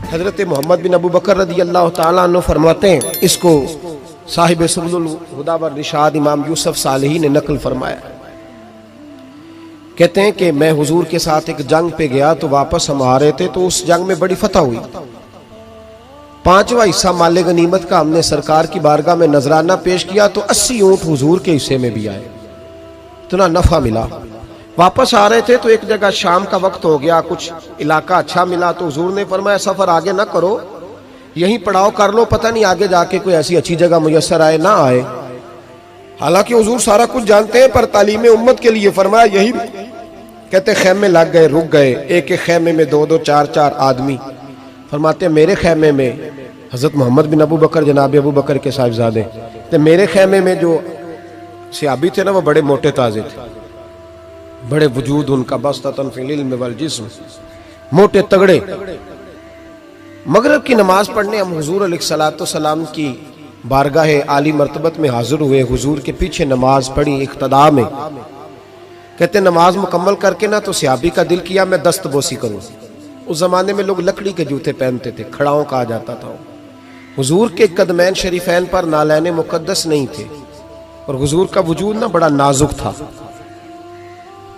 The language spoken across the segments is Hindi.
हजरत मोहम्मद बिन अबू बकर रज़ी अल्लाह ताला अन्हु फरमाते हैं, इसको साहिब सुबुल हुदा व रिशाद इमाम यूसुफ सालेही ने नकल फरमाया। कहते हैं कि मैं हुजूर के साथ एक जंग पे गया तो वापस हम आ रहे थे, तो उस जंग में बड़ी फतह हुई। 5वां हिस्सा माले गनीमत का हमने सरकार की बारगाह में नजराना पेश किया तो 80 ऊंट हुजूर के हिस्से में भी आए, इतना नफा मिला। वापस आ रहे थे तो एक जगह शाम का वक्त हो गया, कुछ इलाका अच्छा मिला तो हुजूर ने फरमाया सफर आगे ना करो, यहीं पड़ाव कर लो, पता नहीं आगे जाके कोई ऐसी अच्छी जगह मुयस्सर आए ना आए। हालांकि हुजूर सारा कुछ जानते हैं, पर तालीम उम्मत के लिए फरमाया यही। कहते खैमे लग गए, रुक गए। एक एक खैमे में 2-2 4-4 आदमी। फरमाते मेरे खैमे में हजरत मोहम्मद बिन अबू बकर जनाब अबू बकर के साहिबजादे, तो मेरे खैमे में जो सहाबी थे ना वो बड़े मोटे ताजे थे, बड़े वजूद उनका बस्ततन फिल इल्म वल जिस्म, मोटे तगड़े। मगरिब की नमाज पढ़ने हम हुजूर अलैहिस्सलाम की बारगाह आली मर्तबत में हाजिर हुए। हुजूर के पीछे नमाज पढ़ी इख्तिदा में। कहते नमाज मुकम्मल करके ना तो सहाबी का दिल किया मैं दस्तबोसी करूं। उस जमाने में लोग लकड़ी के जूते पहनते थे, खड़ाओं कहा जाता था। हुजूर के कदमैन शरीफैन पर नालैने मुकद्दस नहीं थे और हुजूर का वजूद ना बड़ा नाजुक था।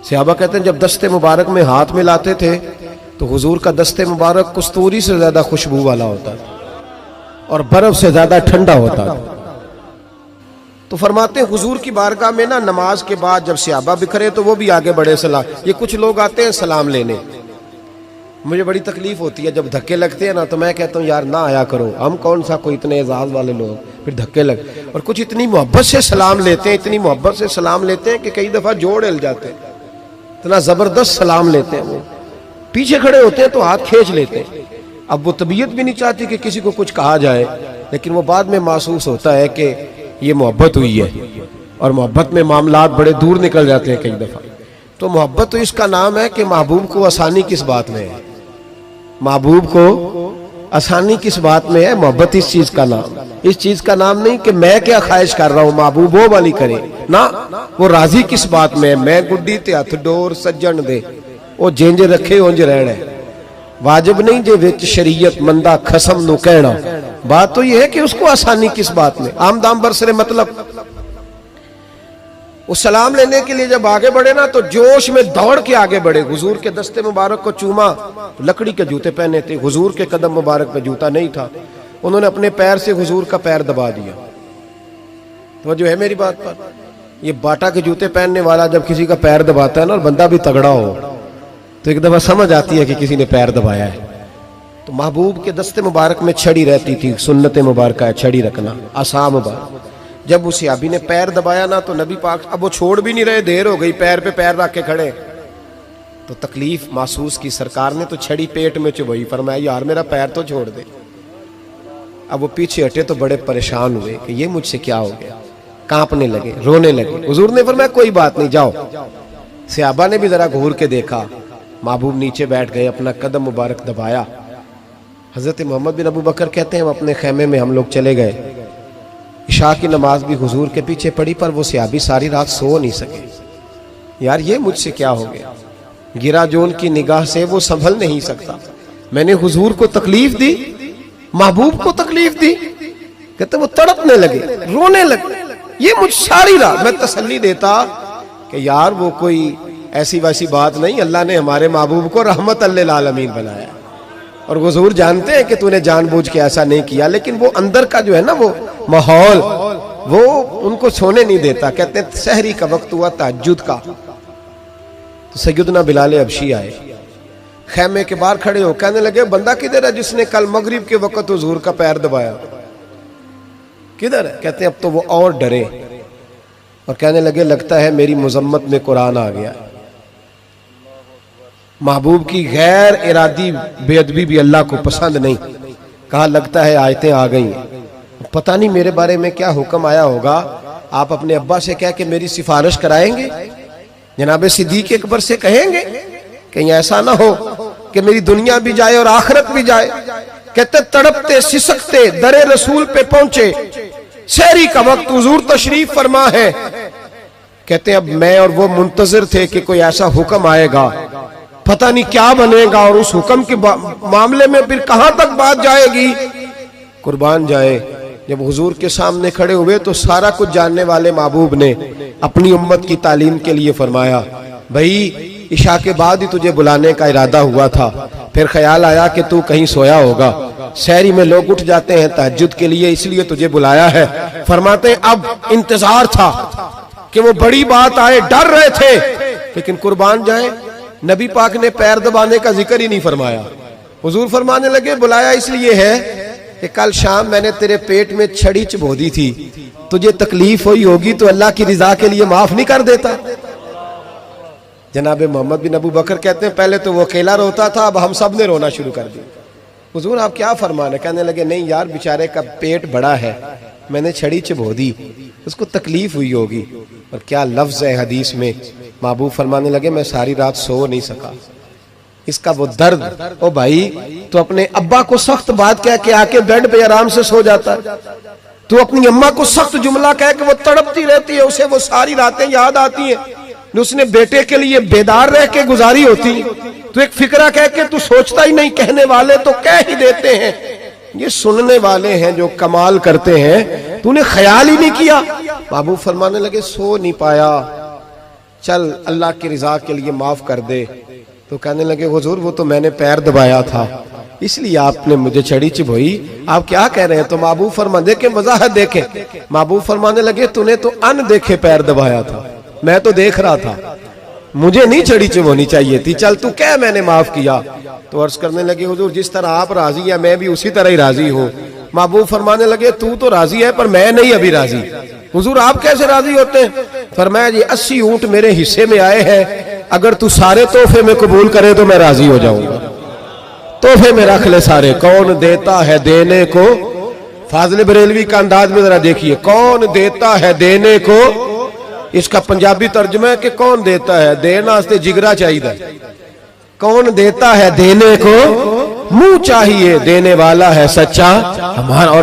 सहाबा कहते हैं जब दस्ते मुबारक में हाथ मिलाते थे तो हुजूर का दस्ते मुबारक कस्तूरी से ज्यादा खुशबू वाला होता था और बर्फ से ज्यादा ठंडा होता था। तो फरमाते हैं हुजूर की बारगाह में ना नमाज के बाद जब सहाबा बिखरे तो वो भी आगे बढ़े सलाम। ये कुछ लोग आते हैं सलाम लेने, मुझे बड़ी तकलीफ होती है जब धक्के लगते हैं ना, तो मैं कहता हूँ यार ना आया करो, हम कौन सा कोई इतने एजाज वाले लोग, फिर धक्के लग। और कुछ इतनी मोहब्बत से सलाम लेते हैं, इतनी मोहब्बत से सलाम लेते हैं कि कई दफा जोड़ हिल जाते हैं, इतना जबरदस्त सलाम लेते हैं। वो पीछे खड़े होते हैं तो हाथ खींच लेते हैं। अब वो तबीयत भी नहीं चाहती कि किसी को कुछ कहा जाए, लेकिन वो बाद में महसूस होता है कि ये मोहब्बत हुई है और मोहब्बत में मामलात बड़े दूर निकल जाते हैं कई दफा। तो मोहब्बत तो इसका नाम है कि महबूब को आसानी किस बात में है, महबूब को आसानी किस बात में है, मोहब्बत इस चीज का नाम। इस चीज का नाम नहीं कि मैं क्या ख्वाहिश कर रहा हूं, महबूब वो वाली करे ना, वो राजी किस बात में है। मैं गुड्डी ते हथ डोर सज्जन दे, वो जिंज रखे उंज रहना है। वाजिब नहीं जे विच शरीयत मंदा खसम नु कहना। बात तो यह है कि उसको आसानी किस बात में, आम दाम बरसरे मतलब। वो सलाम लेने के लिए जब आगे बढ़े ना तो जोश में दौड़ के आगे बढ़े। हुजूर के दस्ते मुबारक को चूमा, लकड़ी के जूते पहने थे, हुजूर के कदम मुबारक पे जूता नहीं था। उन्होंने अपने पैर से हुजूर का पैर दबा दिया। तो जो है मेरी बात पर, ये बाटा के जूते पहनने वाला जब किसी का पैर दबाता है ना और बंदा भी तगड़ा हो तो एक दफा समझ आती है कि किसी ने पैर दबाया है। तो महबूब के दस्ते मुबारक में छड़ी रहती थी, सुन्नत मुबारक है छड़ी रखना, आसा मुबारक। जब उस सहाबी ने पैर दबाया ना तो नबी पाक अब वो छोड़ भी नहीं रहे, देर हो गई, पैर पे पैर रख के खड़े। तो तकलीफ महसूस की सरकार ने, तो छड़ी पेट में चुभई, फरमाया यार मेरा पैर तो छोड़ दे। अब वो पीछे हटे तो बड़े परेशान हुए कि ये मुझसे क्या हो गया, कांपने लगे, रोने लगे। हुजूर ने फरमाया कोई बात नहीं, जाओ। सहाबा ने भी जरा घूर के देखा, महबूब नीचे बैठ गए, अपना कदम मुबारक दबाया। हजरत मोहम्मद बिन अबू बकर कहते हैं अपने खेमे में हम लोग चले गए। इशा की नमाज भी हुजूर के पीछे पड़ी, पर वो सहाबी सारी रात सो नहीं सके। यार ये मुझसे क्या हो गया, गिरा जो उनकी निगाह से वो संभल नहीं सकता। मैंने हुजूर को तकलीफ दी, महबूब को तकलीफ दी। कहते वो तड़पने लगे, रोने लगे। ये मुझ सारी रात मैं तसल्ली देता कि यार वो कोई ऐसी वैसी बात नहीं, अल्लाह ने हमारे महबूब को रहमत लिल आलमीन बनाया और हुजूर जानते हैं कि तूने जानबूझ के ऐसा नहीं किया। लेकिन वो अंदर का जो है ना वो माहौल, वो उनको सोने नहीं देता। कहते हैं सहरी का वक्त हुआ तहज्जुद का, तो सैयदना बिलाल हबशी आए, खैमे के बाहर खड़े हो, कहने लगे बंदा किधर है जिसने कल मगरिब के वक्त हुजूर का पैर दबाया, किधर है? कहते हैं अब तो वो और डरे और कहने लगे लगता है मेरी मुजम्मत में कुरान आ गया। महबूब की गैर इरादी बेअदबी भी अल्लाह को पसंद नहीं। कहा लगता है आयतें आ गई, पता नहीं मेरे बारे में क्या हुक्म आया होगा। आप अपने अब्बा से कह के मेरी सिफारिश कराएंगे, जनाब सिद्दीक अकबर से कहेंगे, कहीं ऐसा ना हो कि मेरी दुनिया भी जाए और आखिरत भी जाए। कहते तड़पते सिसकते दरे रसूल पे पहुंचे, सहरी का वक्त, हुजूर तशरीफ फरमा है। कहते अब मैं और वो मुंतजिर थे कि कोई ऐसा हुक्म आएगा, पता नहीं क्या बनेगा और उस हुक्म के मामले में फिर कहां तक बात जाएगी। कुर्बान जाए, जब हुजूर के सामने खड़े हुए तो सारा कुछ जानने वाले महबूब ने अपनी उम्मत की तालीम के लिए फरमाया, भाई इशा के बाद ही तुझे बुलाने का इरादा हुआ था, फिर ख्याल आया कि तू कहीं सोया होगा, शहरी में लोग उठ जाते हैं तहज्जुद के लिए, इसलिए तुझे बुलाया है। फरमाते अब इंतजार था कि वो बड़ी बात आए, डर रहे थे, लेकिन कुर्बान जाए नबी पाक ने पैर दबाने का जिक्र ही नहीं फरमाया। हुजूर फरमाने लगे बुलाया इसलिए है कि कल शाम मैंने तेरे पेट में छड़ी चबो दी थी, तुझे तकलीफ हुई होगी तो अल्लाह की रिजा के लिए माफ नहीं कर देता। जनाब मोहम्मद बिन अबू बकर कहते हैं पहले तो वो अकेला रोता था, अब हम सब ने रोना शुरू कर दिया। हुजूर आप क्या फरमान है? कहने लगे नहीं यार, बेचारे का पेट बड़ा है, मैंने छड़ी चबो दी, उसको तकलीफ हुई होगी। और क्या लफ्ज है हदीस में, महबूब फरमाने लगे मैं सारी रात सो नहीं सका, इसका वो दर्द। ओ भाई तो अपने अब्बा को सख्त बात कह के आके बेड पे आराम से सो जाता है, तू अपनी अम्मा को सख्त जुमला कह के वो तड़पती रहती है, उसे वो सारी रातें याद आती हैं जो उसने बेटे के लिए बेदार रह के गुजारी होती। तो एक फिक्रा कह के तू सोचता ही नहीं, कहने वाले तो कह ही देते हैं, ये सुनने वाले हैं जो कमाल करते हैं, तूने ख्याल ही नहीं किया। महबूब फरमाने लगे सो नहीं पाया, चल अल्लाह की रिजा के लिए माफ कर दे। तो कहने लगे हुजूर वो तो मैंने पैर दबाया था इसलिए आपने मुझे छड़ी चबोई, आप क्या कह रहे हैं? तो महबूब फरमा देखे वजाहत देखे, महबूब फरमाने लगे तूने तो अन देखे पैर दबाया था, मैं तो देख रहा था, मुझे नहीं छड़ी चबोनी चाहिए थी, चल तू क्या मैंने माफ किया। तो अर्ज करने लगे हुजूर जिस तरह आप राजी है मैं भी उसी तरह ही राजी हूँ। महबूब फरमाने लगे तू तो राजी है पर मैं नहीं अभी राजी। हुजूर आप कैसे राजी होते हैं? फरमाया जी 80 ऊंट मेरे हिस्से में आए हैं, अगर तू सारे तोहफे में कबूल करे तो मैं राजी हो जाऊंगा, तोहफे में रख ले सारे। कौन देता है देने को, फाजिल बरेलवी का अंदाज में जरा देखिए, कौन देता है देने को, इसका पंजाबी तर्जुमा है कि कौन देता है, देना से जिगरा चाहिए, कौन देता है देने को, मुंह चाहिए, देने वाला है सच्चा हमारा।